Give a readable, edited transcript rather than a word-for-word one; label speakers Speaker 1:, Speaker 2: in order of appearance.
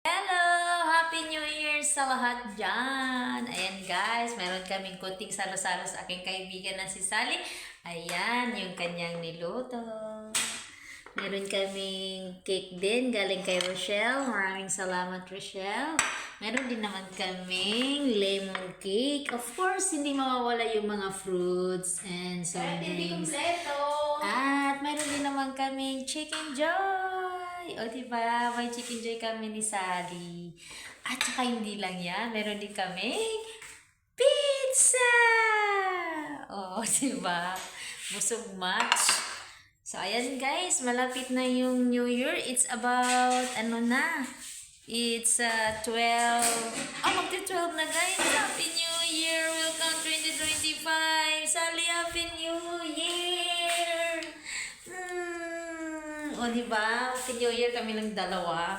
Speaker 1: Hello! Happy New Year sa lahat dyan! Ayan guys, meron kaming kunting salo-salo sa aking kaibigan na si Sally. Ayan, yung kanyang niluto. Meron kaming cake din galing kay Rochelle. Maraming salamat, Rochelle. Meron din naman kaming lemon cake. Of course, hindi mawawala yung mga fruits and soft drinks. At meron din naman kaming chicken joy. O diba, may chicken joy kami ni Sally. At saka hindi lang yan, meron din kaming pizza! O, diba? Busog match. So, ayan guys, malapit na yung New Year. It's about, It's 12. Magti-12 na guys. Happy New Year! Welcome 2025! Sally, Happy New Year! O diba? Happy New Year kami ng dalawa.